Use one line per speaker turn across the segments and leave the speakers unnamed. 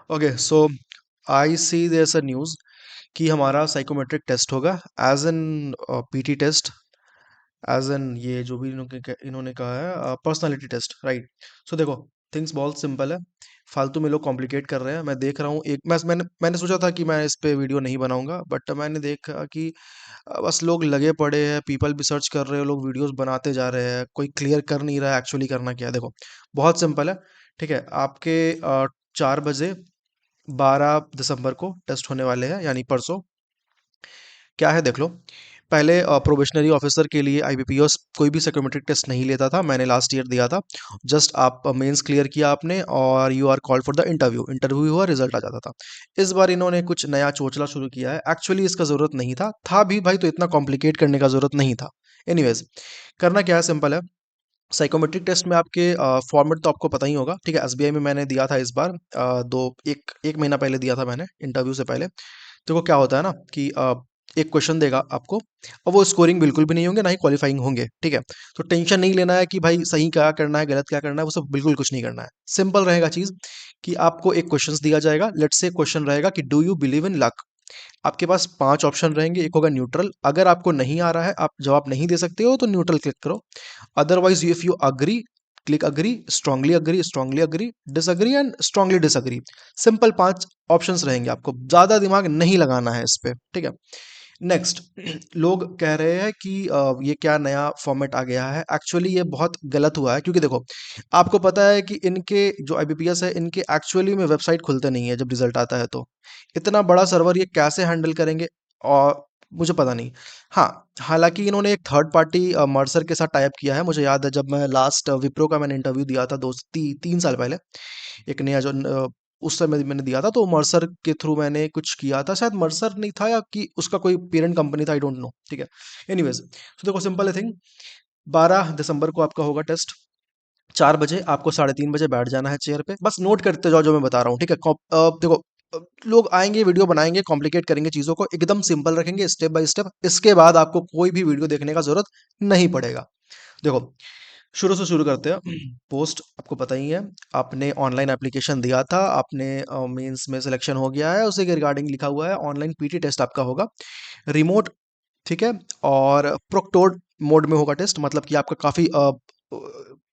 Okay, so I see there's a news कि हमारा psychometric test होगा as an PT test, as an ये जो भी इन्होंने कहा है पर्सनालिटी टेस्ट, राइट। सो देखो, थिंग्स बहुत सिंपल है। फालतू में लोग कॉम्प्लिकेट कर रहे हैं। मैं देख रहा हूँ, एक मैंने सोचा था कि मैं इस पे वीडियो नहीं बनाऊंगा, बट मैंने देखा कि बस लोग लगे पड़े हैं, पीपल भी सर्च कर रहे हैं, लोग वीडियोस बनाते जा रहे हैं, कोई क्लियर कर नहीं रहा है एक्चुअली करना क्या है। देखो, बहुत सिंपल है। ठीक है, आपके 4 बजे 12 दिसंबर को टेस्ट होने वाले हैं, यानी परसों। क्या है देख लो। पहले प्रोबेशनरी ऑफिसर के लिए आईबीपीएस कोई भी साइकोमेट्रिक टेस्ट नहीं लेता था, मैंने लास्ट ईयर दिया था। जस्ट आप मेंस क्लियर किया आपने और you are called for the interview, interview हुआ, रिजल्ट आ जाता था। इस बार इन्होंने कुछ नया चोचला शुरू किया है, एक्चुअली इसका जरूरत नहीं था भी भाई, तो इतना कॉम्प्लिकेट करने का जरूरत नहीं था। एनीवेज, करना क्या है, सिंपल है। साइकोमेट्रिक टेस्ट में आपके फॉर्मेट तो आपको पता ही होगा। ठीक है, एसबीआई में मैंने दिया था इस बार, दो एक एक महीना पहले दिया था मैंने, इंटरव्यू से पहले। देखो क्या होता है ना कि एक क्वेश्चन देगा आपको, और वो स्कोरिंग बिल्कुल भी नहीं होंगे, ना ही क्वालिफाइंग होंगे। ठीक है, तो टेंशन नहीं लेना है कि भाई सही क्या करना है, गलत क्या करना है, वो सब बिल्कुल कुछ नहीं करना है। सिंपल रहेगा चीज कि आपको एक क्वेश्चन दिया जाएगा। लेट्स से क्वेश्चन रहेगा कि do you believe in luck. आपके पास 5 ऑप्शन रहेंगे, एक होगा न्यूट्रल। अगर आपको नहीं आ रहा है, आप जवाब नहीं दे सकते हो, तो न्यूट्रल क्लिक करो। Otherwise if you agree, click agree, strongly agree, disagree and strongly disagree. Simple 5 options रहेंगे, आपको ज्यादा दिमाग नहीं लगाना है इस पे। ठीक है, नेक्स्ट। लोग कह रहे हैं कि ये क्या नया फॉर्मेट आ गया है। एक्चुअली ये बहुत गलत हुआ है, क्योंकि देखो, आपको पता है कि इनके जो आईबीपीएस है, इनके एक्चुअली में वेबसाइट खुलते नहीं है जब रिजल्ट आता है। तो इतना बड़ा सर्वर ये कैसे हैंडल करेंगे, और मुझे पता नहीं। हाँ, हालांकि इन्होंने एक थर्ड पार्टी मर्सर के साथ टाइप किया है। मुझे याद है जब मैं लास्ट विप्रो का मैंने इंटरव्यू दिया था 3 साल पहले, एक नया जो उस समय मैंने दिया था, तो मर्सर के थ्रू मैंने कुछ किया था। शायद मर्सर नहीं था, या कि उसका कोई पेरेंट कंपनी था, आई डोंट नो। ठीक है, एनीवेज, तो देखो सिंपल है थिंग। 12 दिसंबर को आपका होगा टेस्ट। 4 बजे आपको 3:30 बजे बैठ जाना है चेयर पे। बस नोट करते जाओ जो मैं बता रहा हूँ। ठीक है, देखो, लोग आएंगे, वीडियो बनाएंगे, कॉम्प्लिकेट करेंगे चीजों को, एकदम सिंपल रखेंगे स्टेप बाय स्टेप। इसके बाद आपको कोई भी वीडियो देखने का जरूरत नहीं पड़ेगा। देखो, शुरू से शुरू करते हैं। पोस्ट आपको पता ही है, आपने ऑनलाइन एप्लीकेशन दिया था, आपने मेंस में सिलेक्शन हो गया है, उसी के रिगार्डिंग लिखा हुआ है ऑनलाइन पीटी टेस्ट आपका होगा, रिमोट। ठीक है, और प्रोक्टोर्ड मोड में होगा टेस्ट, मतलब कि आपका काफ़ी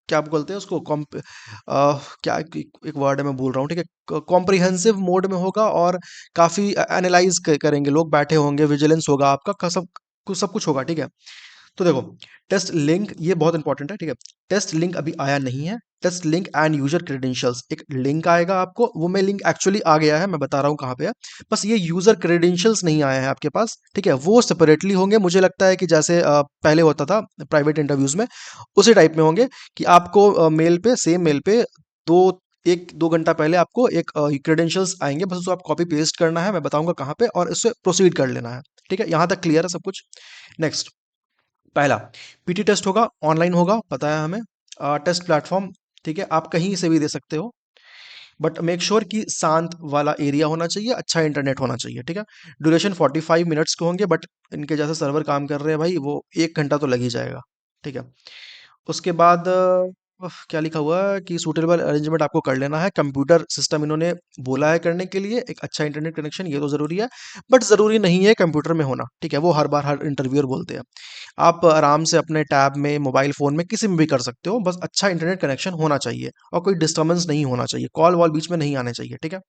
क्या आप बोलते हैं उसको, क्या एक वर्ड है मैं भूल रहा हूँ। ठीक है, कॉम्प्रिहेंसिव मोड में होगा, और काफ़ी एनालाइज करेंगे लोग, बैठे होंगे, विजिलेंस होगा आपका सब कुछ होगा। ठीक है, तो देखो, टेस्ट लिंक ये बहुत इंपॉर्टेंट है। ठीक है, टेस्ट लिंक अभी आया नहीं है। Test link and user credentials, एक लिंक आएगा आपको, वो मैं लिंक एक्चुअली आ गया है, मैं बता रहा हूँ कहाँ पे है। बस ये यूजर क्रेडेंशियल्स नहीं आए हैं आपके पास। ठीक है, वो सेपरेटली होंगे। मुझे लगता है कि जैसे पहले होता था प्राइवेट इंटरव्यूज में, उसी टाइप में होंगे कि आपको मेल पे, सेम मेल पे, दो 1-2 घंटा पहले आपको एक क्रेडेंशियल्स आएंगे। बस उसको आप कॉपी पेस्ट करना है, मैं बताऊंगा कहाँ पे, और इससे प्रोसीड कर लेना है। ठीक है, यहाँ तक क्लियर है सब कुछ। नेक्स्ट, पहला पीटी टेस्ट होगा, ऑनलाइन होगा, पता है हमें। टेस्ट प्लेटफॉर्म, ठीक है, आप कहीं से भी दे सकते हो, बट मेक श्योर कि शांत वाला एरिया होना चाहिए, अच्छा इंटरनेट होना चाहिए। ठीक है, ड्यूरेशन 45 मिनट्स के होंगे, बट इनके जैसे सर्वर काम कर रहे हैं भाई, वो 1 घंटा तो लग ही जाएगा। ठीक है, उसके बाद क्या लिखा हुआ है कि सूटेबल अरेंजमेंट आपको कर लेना है। कंप्यूटर सिस्टम इन्होंने बोला है करने के लिए, एक अच्छा इंटरनेट कनेक्शन ये तो ज़रूरी है, बट ज़रूरी नहीं है कंप्यूटर में होना। ठीक है, वो हर बार हर इंटरव्यूअर बोलते हैं। आप आराम से अपने टैब में, मोबाइल फ़ोन में, किसी में भी कर सकते हो, बस अच्छा इंटरनेट कनेक्शन होना चाहिए, और कोई डिस्टर्बेंस नहीं होना चाहिए, कॉल वॉल बीच में नहीं आने चाहिए। ठीक है,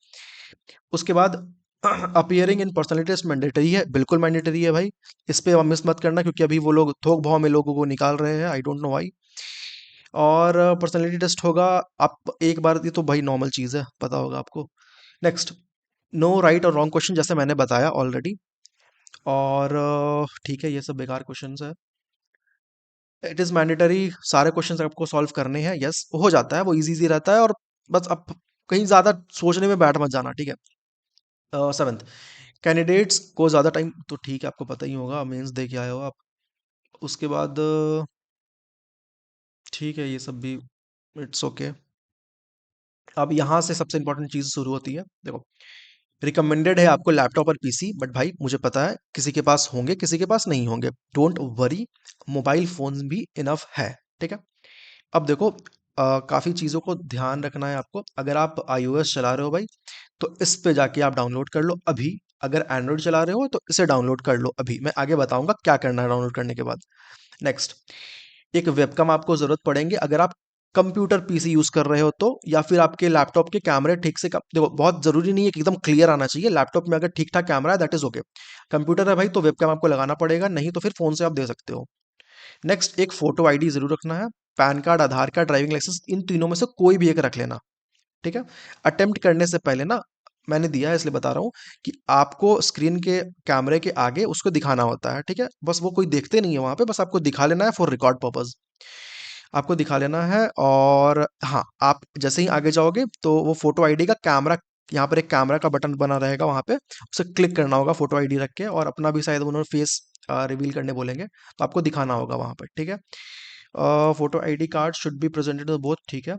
उसके बाद appearing in personality test mandatory है, बिल्कुल मैंडेटरी है भाई। इस पे मिस मत करना, क्योंकि अभी वो लोग थोक भाव में लोगों को निकाल रहे हैं, आई डोंट नो व्हाई। और पर्सनैलिटी टेस्ट होगा, आप एक बार, ये तो भाई नॉर्मल चीज़ है, पता होगा आपको। नेक्स्ट, नो राइट और रॉन्ग क्वेश्चन, जैसे मैंने बताया ऑलरेडी। और ठीक है, ये सब बेकार क्वेश्चंस है। इट इज़ मैंडेटरी, सारे क्वेश्चंस आपको सॉल्व करने हैं। यस, हो जाता है, वो इजी इजी रहता है, और बस आप कहीं ज़्यादा सोचने में बैठ मत जाना। ठीक है, 7th, कैंडिडेट्स को ज़्यादा टाइम, तो ठीक है, आपको पता ही होगा, मेंस दे के आए हो आप। उसके बाद ठीक है, ये सब भी इट्स ओके। अब यहाँ से सबसे इंपॉर्टेंट चीज़ शुरू होती है। देखो, रिकमेंडेड है आपको लैपटॉप और पीसी, बट भाई मुझे पता है किसी के पास होंगे, किसी के पास नहीं होंगे, डोंट वरी, मोबाइल फोन भी इनफ है। ठीक है, अब देखो, काफ़ी चीज़ों को ध्यान रखना है आपको। अगर आप iOS चला रहे हो भाई, तो इस पे जाके आप डाउनलोड कर लो अभी। अगर एंड्रॉइड चला रहे हो तो इसे डाउनलोड कर लो अभी, मैं आगे बताऊंगा क्या करना है डाउनलोड करने के बाद। नेक्स्ट, एक वेबकम आपको जरूरत पड़ेंगे अगर आप कंप्यूटर पीसी यूज कर रहे हो तो, या फिर आपके लैपटॉप के कैमरे ठीक से देखो बहुत जरूरी नहीं है कि एकदम क्लियर आना चाहिए, लैपटॉप में अगर ठीक ठाक कैमरा है दैट इज ओके। कंप्यूटर है भाई तो वेबकैम आपको लगाना पड़ेगा, नहीं तो फिर फोन से आप दे सकते हो। नेक्स्ट, एक फोटो आईडी जरूर रखना है, पैन कार्ड, आधार कार्ड, ड्राइविंग लाइसेंस, इन तीनों में से कोई भी एक रख लेना। ठीक है। अटेम्प्ट करने से पहले ना, मैंने दिया है इसलिए बता रहा हूँ कि आपको स्क्रीन के कैमरे के आगे उसको दिखाना होता है। ठीक है, बस वो कोई देखते नहीं है वहां पे, बस आपको दिखा लेना है फॉर रिकॉर्ड पर्पज, आपको दिखा लेना है। और हाँ, आप जैसे ही आगे जाओगे तो वो फोटो आईडी का कैमरा, यहाँ पर एक कैमरा का बटन बना रहेगा वहां पे, उसे क्लिक करना होगा फोटो आईडी रख के, और अपना भी शायद उन्होंने फेस रिवील करने बोलेंगे तो आपको दिखाना होगा वहां पर। ठीक है। Photo ID card should be presented both. ठीक है।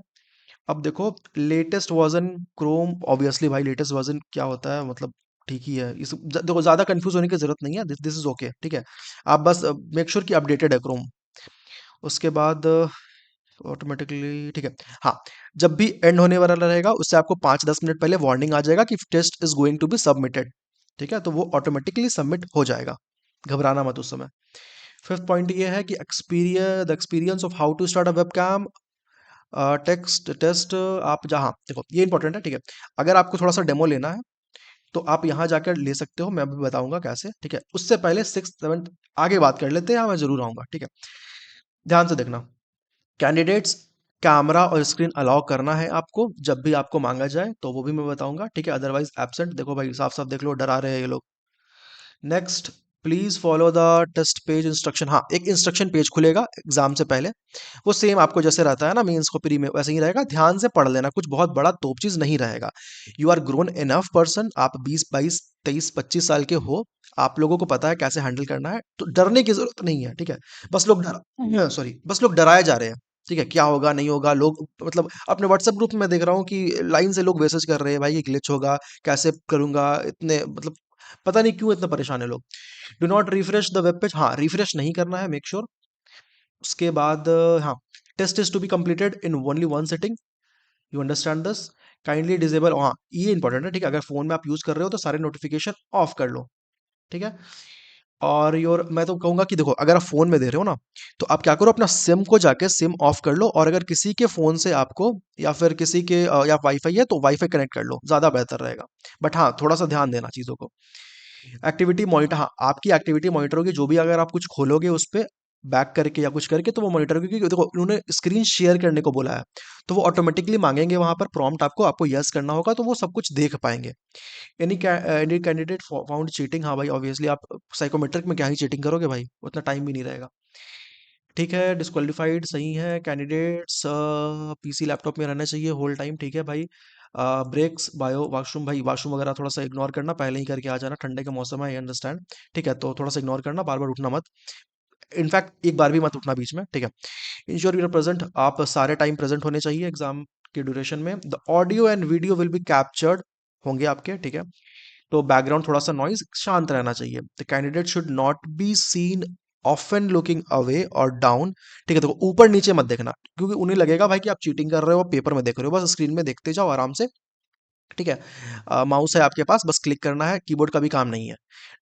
अब देखो, लेटेस्ट वर्जन क्रोम, ऑब्वियसली भाई लेटेस्ट वर्जन क्या होता है मतलब, ठीक ही है। देखो ज्यादा कंफ्यूज होने की जरूरत नहीं है, दिस इज ओके। ठीक है, आप बस मेक श्योर कि अपडेटेड है क्रोम। उसके बाद ऑटोमेटिकली, ठीक है। हाँ, जब भी एंड होने वाला रहेगा उससे आपको 5-10 मिनट पहले वार्निंग आ जाएगा कि test is going to be submitted. ठीक है, तो वो ऑटोमेटिकली सबमिट हो जाएगा, घबराना मत उस समय। फिफ्थ पॉइंट ये है कि experience of how to start a webcam text test. आप जहाँ देखो ये इंपॉर्टेंट है। ठीक है, अगर आपको थोड़ा सा डेमो लेना है तो आप यहाँ जाकर ले सकते हो, मैं अभी बताऊंगा कैसे। ठीक है, उससे पहले 6th 7th आगे बात कर लेते हैं, हाँ मैं जरूर आऊंगा। ठीक है, ध्यान से देखना। कैंडिडेट्स, कैमरा और स्क्रीन अलाउ करना है आपको जब भी आपको मांगा जाए, तो वो भी मैं बताऊंगा। ठीक है, अदरवाइज एब्सेंट, देखो भाई साफ साफ देख लो, डरा रहे हैं ये लोग। Next, please follow the test page instruction. हाँ, एक इंस्ट्रक्शन पेज खुलेगा एग्जाम से पहले, वो सेम आपको जैसे रहता है ना मेंस को प्री में, वैसे ही रहेगा, ध्यान से पढ़ लेना, कुछ बहुत बड़ा तोप चीज नहीं रहेगा। You are grown enough person, आप 20 22 23 25 साल के हो, आप लोगों को पता है कैसे हैंडल करना है, तो डरने की जरूरत नहीं है। ठीक है, बस लोग डरा सॉरी बस लोग डराए जा रहे हैं। ठीक है, क्या होगा नहीं होगा, लोग मतलब अपने व्हाट्सएप ग्रुप में देख रहा हूँ कि लाइन से लोग मैसेज कर रहे हैं, भाई ये ग्लिच होगा, कैसे करूंगा, इतने मतलब पता नहीं क्यों इतना परेशान है लोग। Do not refresh the web page, हाँ रिफ्रेश नहीं करना है, मेक श्योर। उसके बाद हाँ, test is to be completed in only one setting, you understand this. Kindly disable, हाँ ये इंपॉर्टेंट है। ठीक है, अगर फोन में आप यूज कर रहे हो तो सारे नोटिफिकेशन ऑफ कर लो। ठीक है, और योर, मैं तो कहूंगा कि देखो अगर आप फोन में दे रहे हो ना, तो आप क्या करो, अपना सिम को जाके सिम ऑफ कर लो, और अगर किसी के फोन से आपको, या फिर किसी के या वाईफाई है तो वाईफाई कनेक्ट कर लो, ज्यादा बेहतर रहेगा। बट हाँ, थोड़ा सा ध्यान देना चीजों को। एक्टिविटी मॉनिटर, हाँ आपकी एक्टिविटी मॉनिटर होगी, जो भी अगर आप कुछ खोलोगे उस पे बैक करके या कुछ करके, तो वो मॉनिटर होगी, क्योंकि देखो उन्होंने स्क्रीन शेयर करने को बोला है, तो वो ऑटोमेटिकली मांगेंगे वहां पर प्रॉम्प्ट, आपको यस करना होगा, तो वो सब कुछ देख पाएंगे। एनी कैंडिडेट फाउंड चीटिंग, हाँ भाई ऑब्वियसली आप साइकोमेट्रिक में क्या ही चीटिंग करोगे भाई, उतना टाइम भी नहीं रहेगा। ठीक है, डिस्क्वालिफाइड सही है कैंडिडेट्स, पीसी लैपटॉप में रहना चाहिए होल टाइम। ठीक है भाई, ब्रेक्स, बायो, वॉशरूम, भाई वॉशरूम वगैरह थोड़ा सा इग्नोर करना, पहले ही करके आ जाना, ठंडे का मौसम है, आई अंडरस्टैंड। ठीक है, तो थोड़ा सा इग्नोर करना, बार बार उठना मत, इनफैक्ट एक बार भी मत उठना बीच में। ठीक है, इंश्योर यूर प्रेजेंट, आप सारे टाइम प्रेजेंट होने चाहिए एग्जाम के ड्यूरेशन में। The audio and video will be captured होंगे आपके। ठीक है, तो बैकग्राउंड थोड़ा सा नॉइज शांत रहना चाहिए। The candidate should not be seen often looking away और डाउन। ठीक है, तो ऊपर नीचे मत देखना, क्योंकि उन्हें लगेगा भाई कि आप चीटिंग कर रहे हो, पेपर में देख रहे हो, बस स्क्रीन में देखते जाओ आराम से। ठीक है, माउस है आपके पास, बस क्लिक करना है, कीबोर्ड का भी काम नहीं है।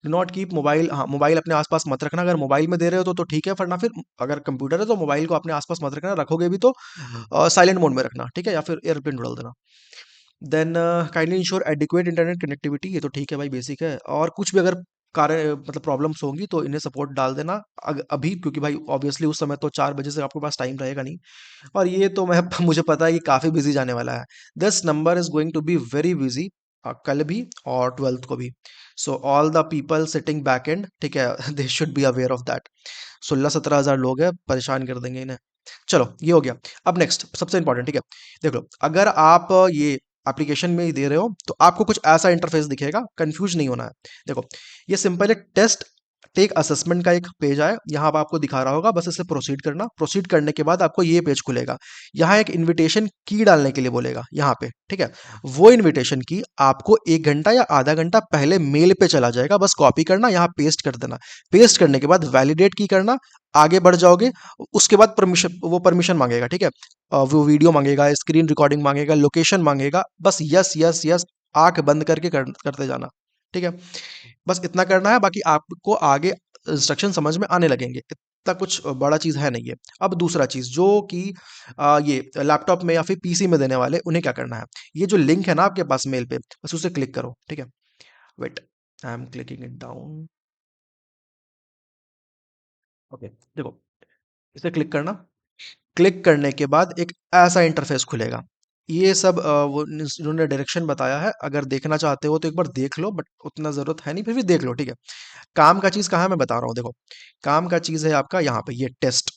डू नॉट कीप मोबाइल, हाँ मोबाइल अपने आसपास मत रखना, अगर मोबाइल में दे रहे हो तो ठीक है, वरना फिर अगर कंप्यूटर है तो मोबाइल को अपने आसपास मत रखना, रखोगे भी तो साइलेंट मोड में रखना। ठीक है, या फिर एयरप्लेन उड़ाल देना। Then kindly ensure adequate internet connectivity, ये तो ठीक है भाई, बेसिक है। और कुछ भी अगर कार्य मतलब प्रॉब्लम्स होंगी तो इन्हें सपोर्ट डाल देना अभी, क्योंकि भाई ऑब्वियसली उस समय तो 4 बजे से आपके पास टाइम रहेगा नहीं। और ये तो मैं मुझे पता है कि काफी बिजी जाने वाला है, this number is going to be very busy, कल भी और 12th को भी। So all the people sitting back end, ठीक है, they should be aware of that. 16-17 हजार लोग हैं, परेशान कर देंगे इन्हें। चलो ये हो गया। अब नेक्स्ट सबसे इंपॉर्टेंट, ठीक है, देख लो, अगर आप ये एप्लीकेशन में ही दे रहे हो तो आपको कुछ ऐसा इंटरफेस दिखेगा, कंफ्यूज नहीं होना है। देखो, ये सिंपल है, टेस्ट टेक असेसमेंट का एक पेज आए, यहाँ पर आपको दिखा रहा होगा, बस इसे प्रोसीड करना, प्रोसीड करने के बाद आपको ये पेज खुलेगा, यहाँ एक इनविटेशन की डालने के लिए बोलेगा यहाँ पे। ठीक है, वो इनविटेशन की आपको 1 घंटा या आधा घंटा पहले मेल पे चला जाएगा, बस कॉपी करना, यहाँ पेस्ट कर देना, पेस्ट करने के बाद वैलिडेट की करना, आगे बढ़ जाओगे। उसके बाद परमिशन, वो परमिशन मांगेगा। ठीक है, वो वीडियो मांगेगा, स्क्रीन रिकॉर्डिंग मांगेगा, लोकेशन मांगेगा, बस यस यस यस, आंख बंद करके करते जाना। ठीक है, बस इतना करना है, बाकी आपको आगे इंस्ट्रक्शन समझ में आने लगेंगे। इतना कुछ बड़ा चीज है नहीं है। अब दूसरा चीज जो कि ये लैपटॉप में या फिर पीसी में देने वाले, उन्हें क्या करना है, ये जो लिंक है ना आपके पास मेल पे, बस उसे क्लिक करो। ठीक है, wait, I am clicking it down. Okay, देखो, इसे क्लिक करना। क्लिक करने के बाद एक ऐसा इंटरफेस खुलेगा। ये सब वो इन्होंने डायरेक्शन बताया है, अगर देखना चाहते हो तो एक बार देख लो, बट उतना जरूरत है नहीं, फिर भी देख लो। ठीक है, काम का चीज कहाँ है मैं बता रहा हूँ, देखो। काम का चीज है आपका यहाँ पे, ये टेस्ट,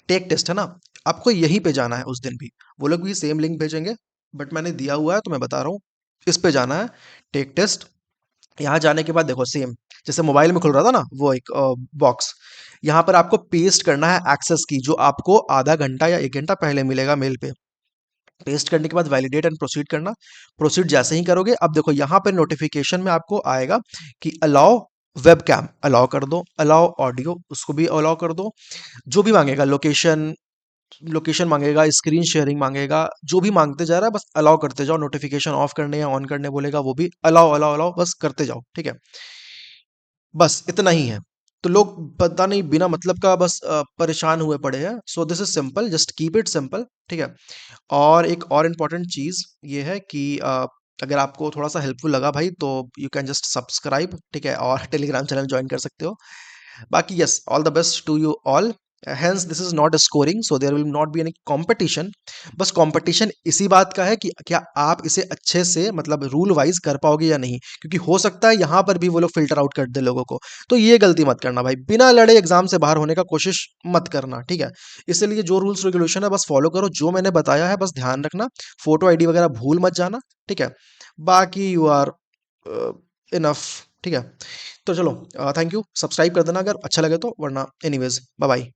टेक टेस्ट है ना, आपको यहीं पे जाना है उस दिन भी। वो लोग भी सेम लिंक भेजेंगे, बट मैंने दिया हुआ है तो मैं बता रहा हूँ, इस पे जाना है, टेक टेस्ट। यहाँ जाने के बाद देखो सेम, जैसे मोबाइल में खुल रहा था ना वो एक बॉक्स, यहाँ पर आपको पेस्ट करना है एक्सेस की, जो आपको आधा घंटा या 1 घंटा पहले मिलेगा मेल पे। पेस्ट करने के बाद वैलिडेट एंड प्रोसीड करना। प्रोसीड जैसे ही करोगे, अब देखो यहाँ पे नोटिफिकेशन में आपको आएगा कि अलाउ वेब कैम, अलाउ कर दो, अलाउ ऑडियो, उसको भी अलाउ कर दो। जो भी मांगेगा, लोकेशन, लोकेशन मांगेगा, स्क्रीन शेयरिंग मांगेगा, जो भी मांगते जा रहा है बस अलाउ करते जाओ। नोटिफिकेशन ऑफ करने या ऑन करने बोलेगा, वो भी अलाउ अलाउ अलाउ बस करते जाओ। ठीक है, बस इतना ही है। तो लोग पता नहीं बिना मतलब का बस परेशान हुए पड़े हैं। So this is simple, just keep it simple. ठीक है, और एक और इम्पोर्टेंट चीज ये है कि अगर आपको थोड़ा सा हेल्पफुल लगा भाई, तो यू कैन जस्ट सब्सक्राइब। ठीक है, और टेलीग्राम चैनल ज्वाइन कर सकते हो। बाकी yes, all the best to you all. Hence this is not scoring, so there will not be any competition. बस कंपटीशन इसी बात का है कि क्या आप इसे अच्छे से मतलब रूल वाइज कर पाओगे या नहीं, क्योंकि हो सकता है यहाँ पर भी वो लोग फिल्टर आउट कर दे लोगों को। तो ये गलती मत करना भाई, बिना लड़े एग्जाम से बाहर होने का कोशिश मत करना। ठीक है, इसलिए जो रूल्स रेगुलेशन है बस फॉलो करो, जो मैंने बताया है बस ध्यान रखना, फोटो आईडी वगैरह भूल मत जाना। ठीक है, बाकी यू आर इनफ। ठीक है, तो चलो, थैंक यू, सब्सक्राइब कर देना अगर अच्छा लगे तो, वरना एनीवेज बाय बाय।